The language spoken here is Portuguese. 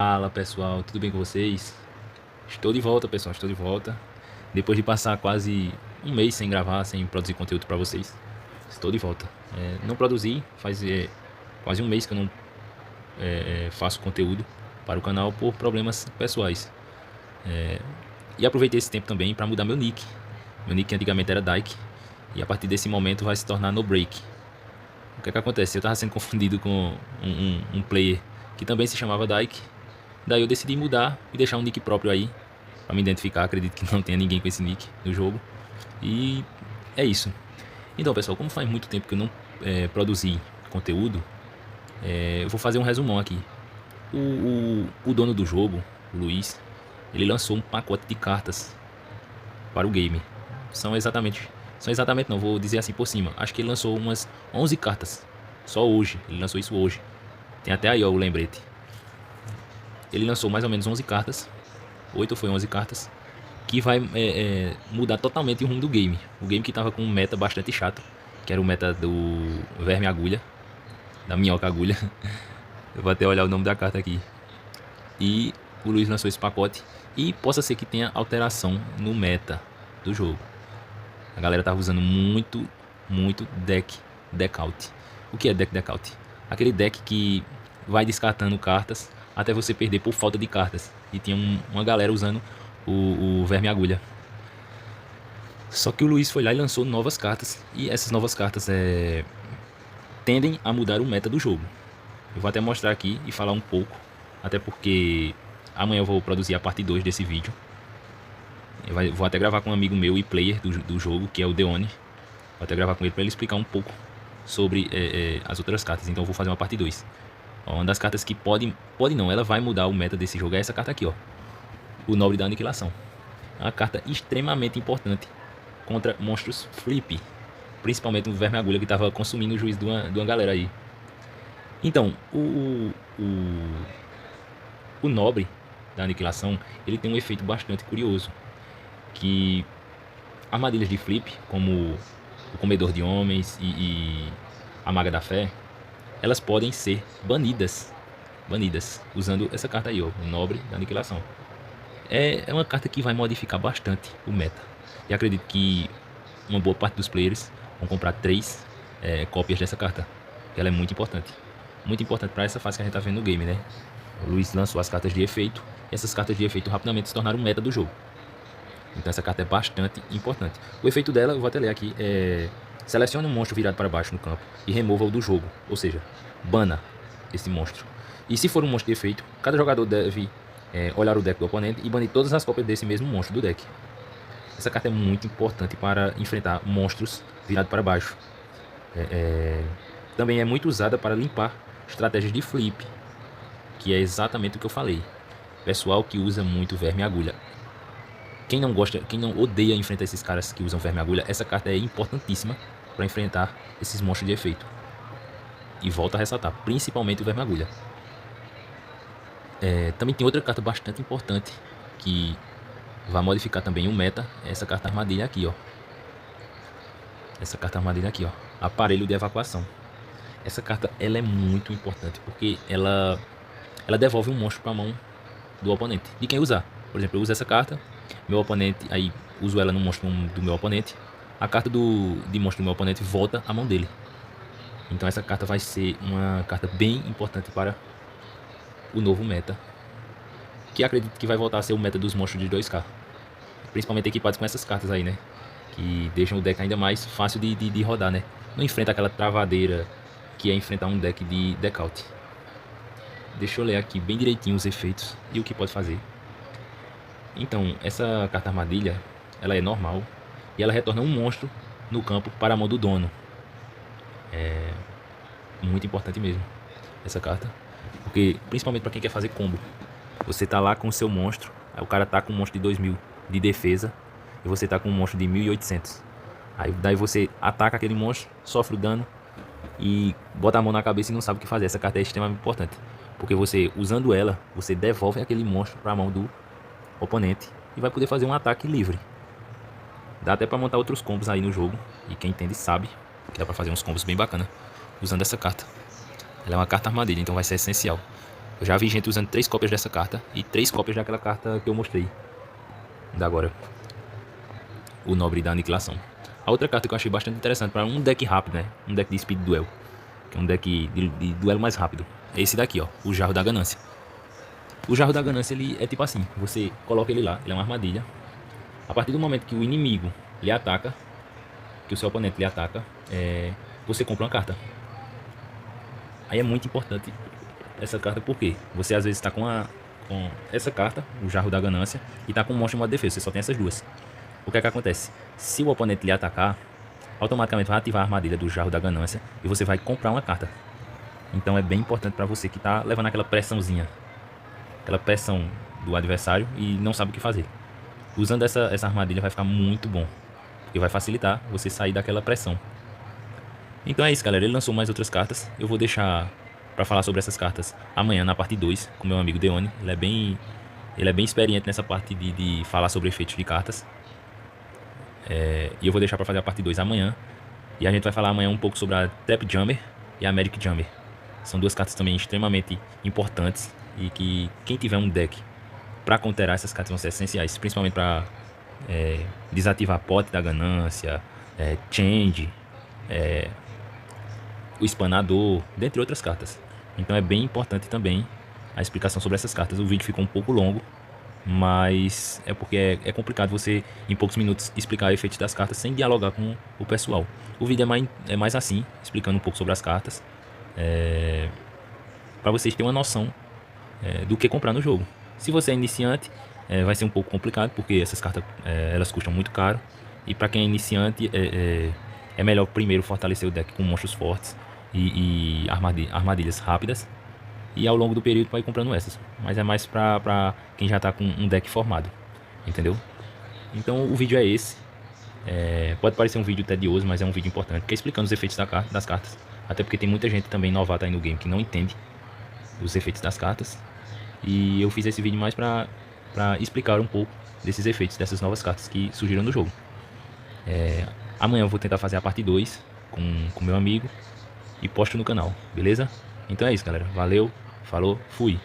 Fala pessoal, tudo bem com vocês? Estou de volta, pessoal, estou de volta. Depois de passar quase um mês sem gravar, sem produzir conteúdo para vocês, estou de volta. Não produzi, faz quase um mês que eu não faço conteúdo para o canal por problemas pessoais. E aproveitei esse tempo também para mudar meu nick. Meu nick antigamente era Dyke e a partir desse momento vai se tornar No Break. O que é que acontece? Eu estava sendo confundido com um player que também se chamava Dyke. Daí eu decidi mudar e deixar um nick próprio aí para me identificar. Acredito que não tenha ninguém com esse nick no jogo. E é isso. Então, pessoal, como faz muito tempo que eu não produzi conteúdo, eu vou fazer um resumão aqui. O dono do jogo, o Luiz, ele lançou um pacote de cartas para o game. São exatamente não, vou dizer assim por cima. Acho que ele lançou umas 11 cartas. Só hoje, ele lançou isso hoje. Tem até aí ó, o lembrete. Ele lançou mais ou menos 11 cartas. 8 ou foi 11 cartas. Que vai mudar totalmente o rumo do game. O game que tava com um meta bastante chato. Que era o meta do verme agulha. Da minhoca agulha. Eu vou até olhar o nome da carta aqui. E o Luiz lançou esse pacote. E possa ser que tenha alteração no meta do jogo. A galera tava usando muito deck out. O que é deck out? Aquele deck que vai descartando cartas até você perder por falta de cartas. E tinha uma galera usando o verme agulha. Só que o Luiz foi lá e lançou novas cartas. E essas novas cartas tendem a mudar o meta do jogo. Eu vou até mostrar aqui e falar um pouco. Até porque amanhã eu vou produzir a parte 2 desse vídeo. Vou até gravar com um amigo meu e player do jogo, que é o Deone. Vou até gravar com ele para ele explicar um pouco sobre as outras cartas. Então eu vou fazer uma parte 2. Uma das cartas que pode não, ela vai mudar o meta desse jogo é essa carta aqui, ó. O Nobre da Aniquilação. É uma carta extremamente importante contra monstros flip. Principalmente o verme agulha que estava consumindo o juiz de uma galera aí. Então, o Nobre da Aniquilação, ele tem um efeito bastante curioso. Que armadilhas de flip, como o Comedor de Homens e a Maga da Fé, elas podem ser banidas usando essa carta aí, ó, o Nobre da Aniquilação. É uma carta que vai modificar bastante o meta. E acredito que uma boa parte dos players vão comprar 3 cópias dessa carta. Ela é muito importante. Muito importante para essa fase que a gente tá vendo no game, né? O Luiz lançou as cartas de efeito. E essas cartas de efeito rapidamente se tornaram meta do jogo. Então essa carta é bastante importante. O efeito dela, eu vou até ler aqui, selecione um monstro virado para baixo no campo e remova-o do jogo. Ou seja, bana esse monstro. E se for um monstro de efeito, cada jogador deve olhar o deck do oponente e banir todas as cópias desse mesmo monstro do deck. Essa carta é muito importante para enfrentar monstros virados para baixo. Também é muito usada para limpar estratégias de flip, que é exatamente o que eu falei. Pessoal que usa muito verme agulha. Quem não gosta, quem não odeia enfrentar esses caras que usam verme agulha, essa carta é importantíssima para enfrentar esses monstros de efeito. E volto a ressaltar, principalmente o verme agulha. Também tem outra carta bastante importante que vai modificar também o meta, essa carta armadilha aqui, ó. Essa carta armadilha aqui, ó. Aparelho de evacuação. Essa carta ela é muito importante porque ela devolve um monstro para a mão do oponente, de quem usar. Por exemplo, eu uso essa carta, meu oponente, aí uso ela no monstro do meu oponente, a carta de monstro do meu oponente volta à mão dele. Então essa carta vai ser uma carta bem importante para o novo meta, que acredito que vai voltar a ser o meta dos monstros de 2K, principalmente equipados com essas cartas aí, né, que deixam o deck ainda mais fácil de rodar, né, não enfrenta aquela travadeira que é enfrentar um deck de deckout. Deixa eu ler aqui bem direitinho os efeitos e o que pode fazer. Então, essa carta armadilha, ela é normal e ela retorna um monstro no campo para a mão do dono. É muito importante mesmo essa carta, porque principalmente para quem quer fazer combo. Você tá lá com o seu monstro, aí o cara tá com um monstro de 2000 de defesa e você tá com um monstro de 1800. Aí daí você ataca aquele monstro, sofre o dano e bota a mão na cabeça e não sabe o que fazer. Essa carta é extremamente importante, porque você, usando ela, você devolve aquele monstro para a mão do oponente e vai poder fazer um ataque livre. Dá até para montar outros combos aí no jogo, e quem entende sabe que dá para fazer uns combos bem bacana usando essa carta. Ela é uma carta armadilha, então vai ser essencial. Eu já vi gente usando 3 cópias dessa carta e 3 cópias daquela carta que eu mostrei. Da agora. O Nobre da Aniquilação. A outra carta que eu achei bastante interessante para um deck rápido, né? Um deck de Speed Duel. Que é um deck de duelo mais rápido. É esse daqui, ó. O Jarro da Ganância. O Jarro da Ganância, ele é tipo assim. Você coloca ele lá. Ele é uma armadilha. A partir do momento que o inimigo lhe ataca, que o seu oponente lhe ataca, você compra uma carta. Aí é muito importante essa carta, porque você às vezes está com essa carta, o Jarro da Ganância, e está com um monstro em modo de defesa. Você só tem essas duas. O que é que acontece? Se o oponente lhe atacar, automaticamente vai ativar a armadilha do Jarro da Ganância e você vai comprar uma carta. Então é bem importante para você que está levando aquela pressãozinha, aquela pressão do adversário e não sabe o que fazer. Usando essa armadilha vai ficar muito bom, porque vai facilitar você sair daquela pressão. Então é isso, galera. Ele lançou mais outras cartas. Eu vou deixar para falar sobre essas cartas amanhã na parte 2 com meu amigo Deone. Ele é bem experiente nessa parte de falar sobre efeitos de cartas. E eu vou deixar para fazer a parte 2 amanhã. E a gente vai falar amanhã um pouco sobre a Trap Jammer e a Magic Jammer. São duas cartas também extremamente importantes e que quem tiver um deck para counterar essas cartas vão ser essenciais, principalmente para desativar Pote da Ganância, Change, o Espanador, dentre outras cartas. Então é bem importante também a explicação sobre essas cartas. O vídeo ficou um pouco longo, mas é porque é complicado você em poucos minutos explicar efeitos das cartas sem dialogar com o pessoal. O vídeo é mais assim, explicando um pouco sobre as cartas, para vocês terem uma noção do que comprar no jogo. Se você é iniciante, vai ser um pouco complicado, porque essas cartas elas custam muito caro, e para quem é iniciante é melhor primeiro fortalecer o deck com monstros fortes e armadilhas rápidas, e ao longo do período vai comprando essas. Mas é mais pra quem já tá com um deck formado, entendeu? Então o vídeo é esse. Pode parecer um vídeo tedioso, mas é um vídeo importante, porque é explicando os efeitos das cartas. Até porque tem muita gente também novata aí no game que não entende os efeitos das cartas. E eu fiz esse vídeo mais pra explicar um pouco desses efeitos, dessas novas cartas que surgiram no jogo. Amanhã eu vou tentar fazer a parte 2 com meu amigo e posto no canal, beleza? Então é isso, galera. Valeu, falou, fui!